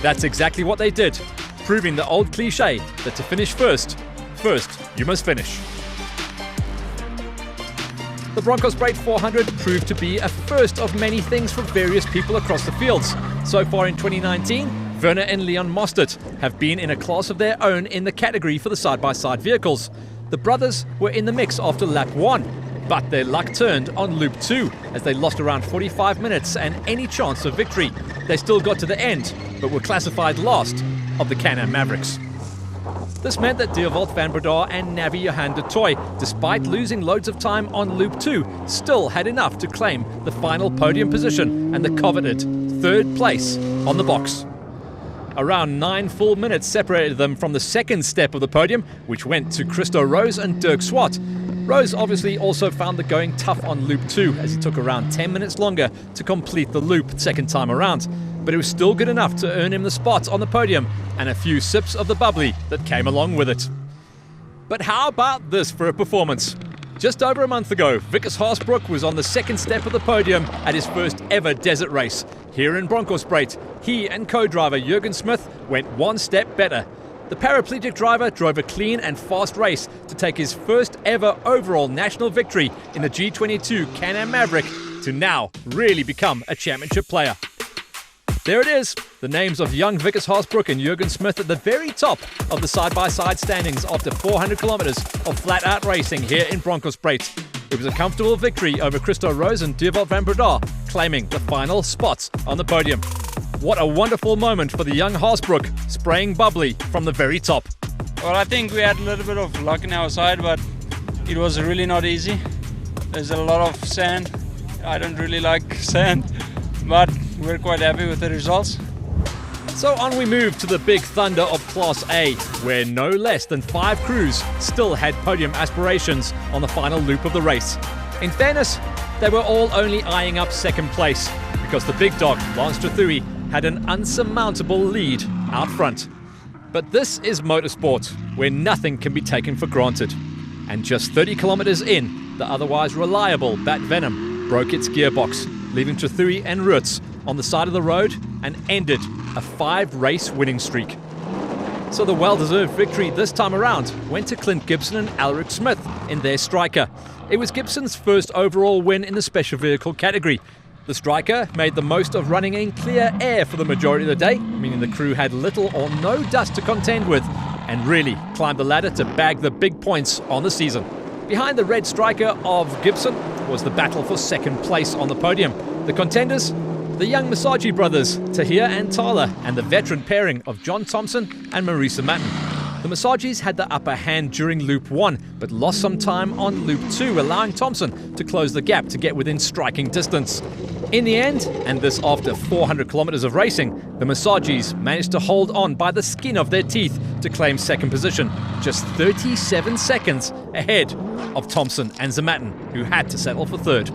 That's exactly what they did, proving the old cliche that to finish first you must finish. The Bronkhorstspruit 400 proved to be a first of many things for various people across the fields. So far in 2019, Werner and Leon Mostert have been in a class of their own in the category for the side-by-side vehicles. The brothers were in the mix after lap 1, but their luck turned on loop 2 as they lost around 45 minutes and any chance of victory. They still got to the end, but were classified last of the Can-Am Mavericks. This meant that Dewald van Breda and Navi Johan de Toy, despite losing loads of time on Loop 2, still had enough to claim the final podium position and the coveted third place on the box. Around 9 full minutes separated them from the second step of the podium, which went to Christo Rose and Dirk Swart. Rose obviously also found the going tough on Loop 2, as he took around 10 minutes longer to complete the loop second time around. But it was still good enough to earn him the spot on the podium and a few sips of the bubbly that came along with it. But how about this for a performance? Just over a month ago, Vickers Haasbroek was on the second step of the podium at his first ever desert race. Here in Bronkhorstspruit, he and co-driver Jurgen Smith went one step better. The paraplegic driver drove a clean and fast race to take his first ever overall national victory in the G22 Can-Am Maverick to now really become a championship player. There it is, the names of young Vickers Haasbroek and Jurgen Smith at the very top of the side-by-side standings after 400 kilometers of flat-out racing here in Bronkhorstspruit. It was a comfortable victory over Christo Rose and Dewald van Breda, claiming the final spots on the podium. What a wonderful moment for the young Haasbroek, spraying bubbly from the very top. Well, I think we had a little bit of luck on our side, but it was really not easy. There's a lot of sand. I don't really like sand, but we're quite happy with the results. So on we move to the big thunder of Class A, where no less than 5 crews still had podium aspirations on the final loop of the race. In fairness, they were all only eyeing up second place, because the big dog, Lance Trathui, had an unsurmountable lead out front. But this is motorsport, where nothing can be taken for granted. And just 30 kilometers in, the otherwise reliable Bat Venom broke its gearbox, leaving Trathui and Rutz on the side of the road and ended a 5-race winning streak. So the well-deserved victory this time around went to Clint Gibson and Alric Smith in their striker. It was Gibson's first overall win in the special vehicle category. The striker made the most of running in clear air for the majority of the day, meaning the crew had little or no dust to contend with, and really climbed the ladder to bag the big points on the season. Behind the red striker of Gibson was the battle for second place on the podium. The contenders, the young Masagi brothers, Tahir and Tala, and the veteran pairing of John Thompson and Marisa Matten. The Masagis had the upper hand during Loop 1, but lost some time on Loop 2, allowing Thompson to close the gap to get within striking distance. In the end, and this after 400 kilometers of racing, the Masagis managed to hold on by the skin of their teeth to claim second position, just 37 seconds ahead of Thompson and Zamatin, who had to settle for third.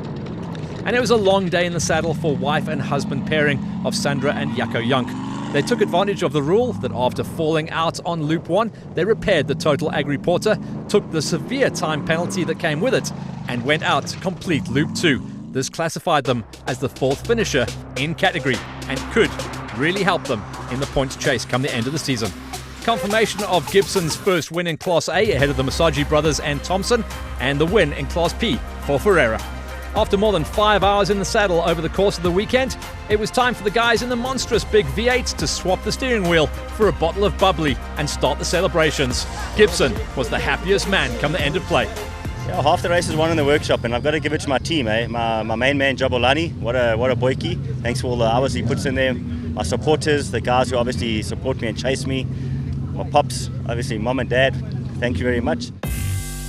And it was a long day in the saddle for wife and husband pairing of Sandra and Jaco Jonk. They took advantage of the rule that after falling out on Loop 1, they repaired the Total Agri Porter, took the severe time penalty that came with it, and went out to complete Loop 2. This classified them as the 4th finisher in category and could really help them in the points chase come the end of the season. Confirmation of Gibson's first win in Class A ahead of the Masagi brothers and Thompson, and the win in Class P for Ferreira. After more than 5 hours in the saddle over the course of the weekend, it was time for the guys in the monstrous big V8s to swap the steering wheel for a bottle of bubbly and start the celebrations. Gibson was the happiest man come the end of play. Yeah, half the race is won in the workshop, and I've got to give it to my team, my main man Jabulani. What a boyki. Thanks for all the hours he puts in there. My supporters, the guys who obviously support me and chase me. My pops, obviously mom and dad. Thank you very much.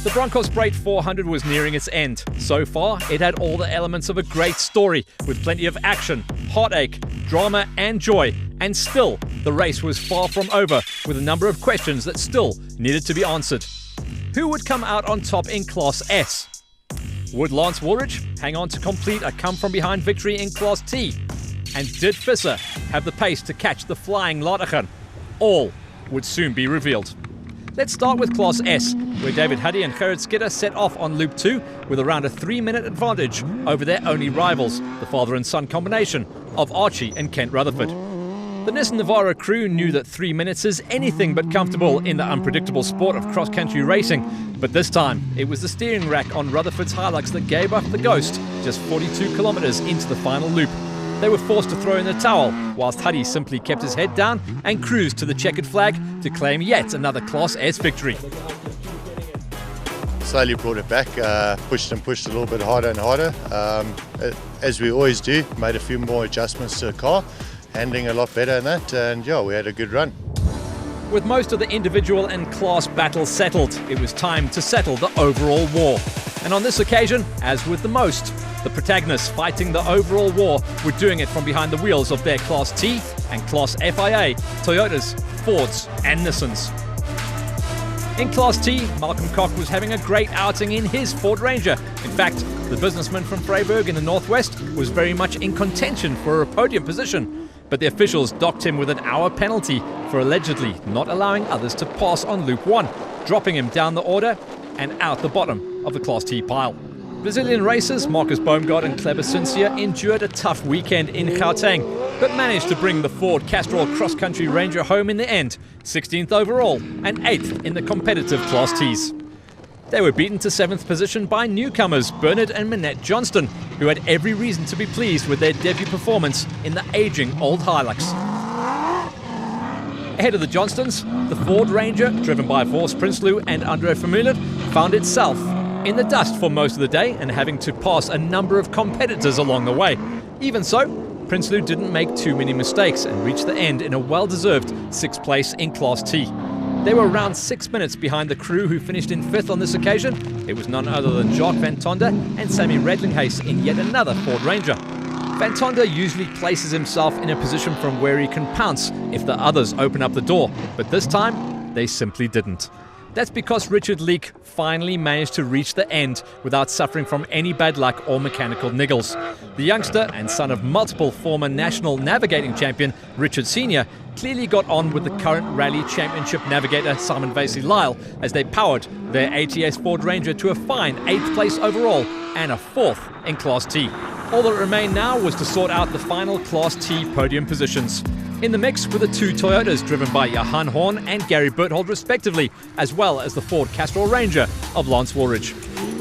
The Bronkhorstspruit 400 was nearing its end. So far, it had all the elements of a great story, with plenty of action, heartache, drama and joy. And still, the race was far from over, with a number of questions that still needed to be answered. Who would come out on top in Class S? Would Lance Woolridge hang on to complete a come-from-behind victory in Class T? And did Visser have the pace to catch the flying Lautachan? All would soon be revealed. Let's start with Class S, where David Huddy and Gerrit Skidder set off on Loop 2 with around a 3-minute advantage over their only rivals, the father and son combination of Archie and Kent Rutherford. The Nissan Navara crew knew that 3 minutes is anything but comfortable in the unpredictable sport of cross-country racing, but this time it was the steering rack on Rutherford's Hilux that gave up the ghost just 42 kilometers into the final loop. They were forced to throw in the towel, whilst Huddy simply kept his head down and cruised to the checkered flag to claim yet another Class S victory. Slowly brought it back, pushed a little bit harder and harder. As we always do, made a few more adjustments to the car, handling a lot better than that, and yeah, we had a good run. With most of the individual and class battles settled, it was time to settle the overall war. And on this occasion, as with the most, the protagonists fighting the overall war were doing it from behind the wheels of their Class T and Class FIA, Toyotas, Fords and Nissans. In Class T, Malcolm Koch was having a great outing in his Ford Ranger. In fact, the businessman from Vryburg in the northwest was very much in contention for a podium position. But the officials docked him with an hour penalty for allegedly not allowing others to pass on Loop 1, dropping him down the order and out the bottom of the Class T pile. Brazilian racers Marcus Boomgaard and Kleber Sincia endured a tough weekend in Gauteng, but managed to bring the Ford Castrol Cross Country Ranger home in the end, 16th overall and 8th in the competitive Class Ts. They were beaten to 7th position by newcomers Bernard and Minette Johnston, who had every reason to be pleased with their debut performance in the aging old Hilux. Ahead of the Johnstons, the Ford Ranger, driven by Vos Prinsloo and Andre Vermeulen, found itself in the dust for most of the day and having to pass a number of competitors along the way. Even so, Prinsloo didn't make too many mistakes and reached the end in a well-deserved 6th place in Class T. They were around 6 minutes behind the crew who finished in 5th on this occasion. It was none other than Jacques Van Tonder and Sammy Redlinghuis in yet another Ford Ranger. Van Tonder usually places himself in a position from where he can pounce if the others open up the door, but this time they simply didn't. That's because Richard Leake finally managed to reach the end without suffering from any bad luck or mechanical niggles. The youngster and son of multiple former national navigating champion Richard Sr. clearly got on with the current Rally Championship navigator Simon Vasey-Lyle as they powered their ATS Ford Ranger to a fine 8th place overall and a 4th in Class T. All that remained now was to sort out the final Class T podium positions. In the mix were the 2 Toyotas driven by Johan Horn and Gary Berthold respectively, as well as the Ford Castrol Ranger of Lance Woolridge.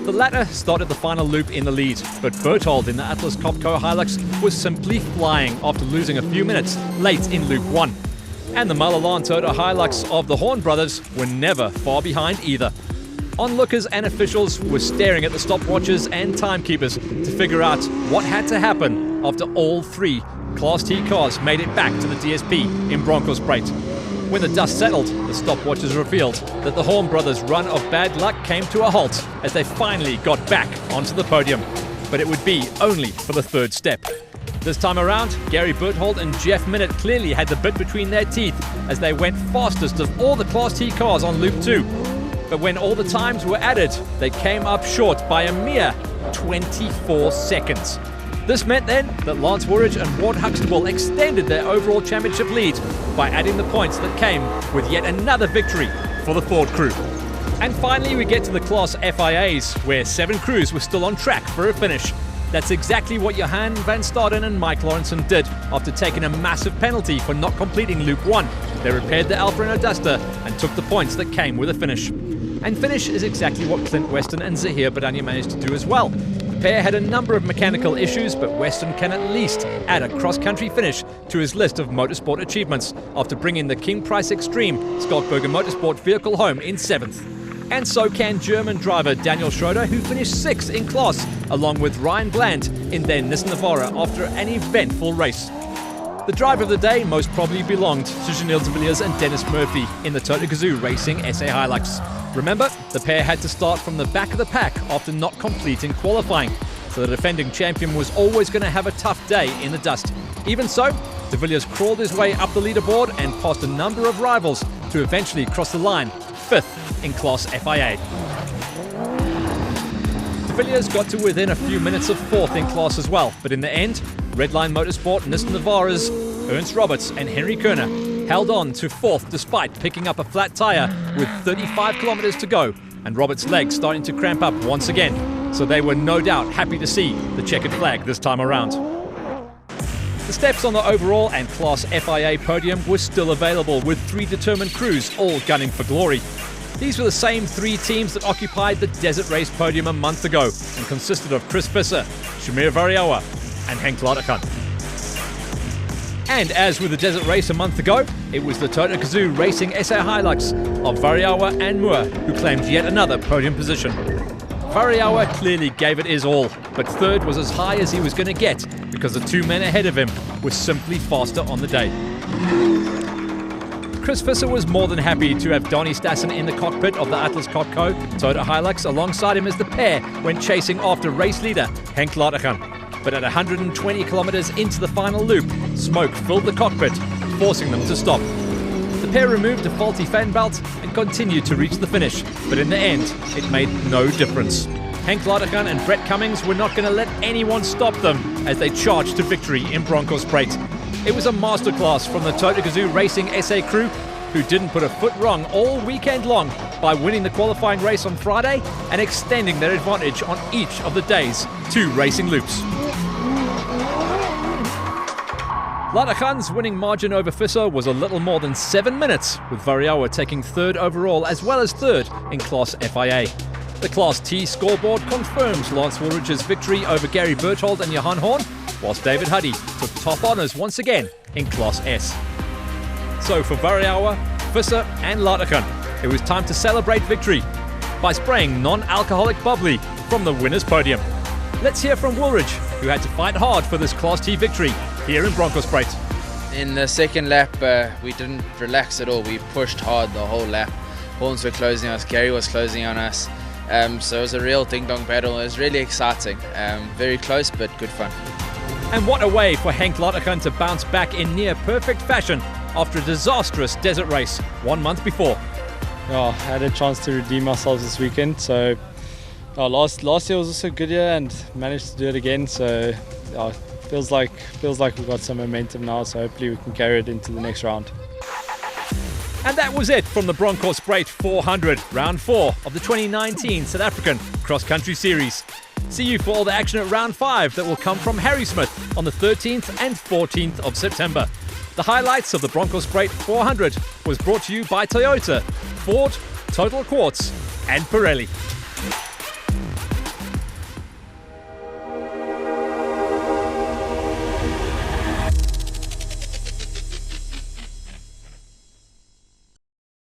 The latter started the final loop in the lead, but Berthold in the Atlas Copco Hilux was simply flying after losing a few minutes late in Loop 1. And the Malalan Toyota Hilux of the Horn brothers were never far behind either. Onlookers and officials were staring at the stopwatches and timekeepers to figure out what had to happen after all 3 Class T cars made it back to the DSP in Bronkhorstspruit. When the dust settled, the stopwatches revealed that the Horn brothers' run of bad luck came to a halt as they finally got back onto the podium. But it would be only for the 3rd step. This time around, Gary Berthold and Jeff Minute clearly had the bit between their teeth as they went fastest of all the Class T cars on Loop 2. But when all the times were added, they came up short by a mere 24 seconds. This meant then that Lance Woolridge and Ward Huxtable extended their overall championship lead by adding the points that came with yet another victory for the Ford crew. And finally we get to the Class FIAs, where 7 crews were still on track for a finish. That's exactly what Johan van Staden and Mike Lawrenson did after taking a massive penalty for not completing Loop 1. They repaired the Alfa Renault Duster and took the points that came with a finish. And finish is exactly what Clint Weston and Zahir Badania managed to do as well. The pair had a number of mechanical issues, but Weston can at least add a cross-country finish to his list of motorsport achievements after bringing the King Price Extreme Skalkberger Motorsport vehicle home in 7th. And so can German driver Daniel Schroeder, who finished 6th in class, along with Ryan Bland in their Nissan Navara after an eventful race. The driver of the day most probably belonged to Janelle de Villiers and Dennis Murphy in the Toyota Gazoo Racing SA Hilux. Remember, the pair had to start from the back of the pack after not completing qualifying, so the defending champion was always going to have a tough day in the dust. Even so, de Villiers crawled his way up the leaderboard and passed a number of rivals to eventually cross the line, 5th in Class FIA. De Villiers got to within a few minutes of 4th in class as well, but in the end, Redline Motorsport, Nissan Navara's Ernst Roberts and Henry Kerner held on to 4th despite picking up a flat tyre with 35 kilometres to go and Roberts' legs starting to cramp up once again, so they were no doubt happy to see the checkered flag this time around. The steps on the overall and Class FIA podium were still available with 3 determined crews all gunning for glory. These were the same 3 teams that occupied the Desert Race podium a month ago and consisted of Chris Visser, Shamir Variawa and Henk Ladekan. And as with the Desert Race a month ago, it was the Toyota Gazoo Racing SA Hilux of Variawa and Moore who claimed yet another podium position. Variawa clearly gave it his all, but 3rd was as high as he was going to get because the 2 men ahead of him were simply faster on the day. Chris Visser was more than happy to have Donnie Stassen in the cockpit of the Atlas Copco Toyota Hilux alongside him as the pair went chasing after race leader Henk Ladekan. But at 120 kilometers into the final loop, smoke filled the cockpit forcing them to stop. The pair removed a faulty fan belt and continued to reach the finish, but in the end, it made no difference. Henk Ladegan and Brett Cummings were not going to let anyone stop them as they charged to victory in Bronkhorstspruit. It was a masterclass from the Toyota Gazoo Racing SA crew, who didn't put a foot wrong all weekend long by winning the qualifying race on Friday and extending their advantage on each of the day's 2 racing loops. Ladegan's winning margin over Visser was a little more than 7 minutes, with Variawa taking 3rd overall as well as 3rd in Class FIA. The Class T scoreboard confirms Lance Woolridge's victory over Gary Berthold and Johan Horn, whilst David Huddy took top honours once again in Class S. So for Variawa, Visser and Ladegan, it was time to celebrate victory by spraying non-alcoholic bubbly from the winner's podium. Let's hear from Woolridge, who had to fight hard for this Class T victory here in Bronkhorstspruit. In the second lap, we didn't relax at all. We pushed hard the whole lap. Horns were closing us, Gary was closing on us. So it was a real ding-dong battle. It was really exciting. Very close, but good fun. And what a way for Henk Ladegan to bounce back in near-perfect fashion after a disastrous desert race 1 month before. I had a chance to redeem ourselves this weekend. So last year was also a good year and managed to do it again. So feels like we've got some momentum now. So hopefully we can carry it into the next round. And that was it from the Bronkhorstspruit 400, round 4 of the 2019 South African Cross Country Series. See you for all the action at round 5 that will come from Harrismith on the 13th and 14th of September. The highlights of the Bronkhorstspruit 400 was brought to you by Toyota, Ford, Total Quartz and Pirelli.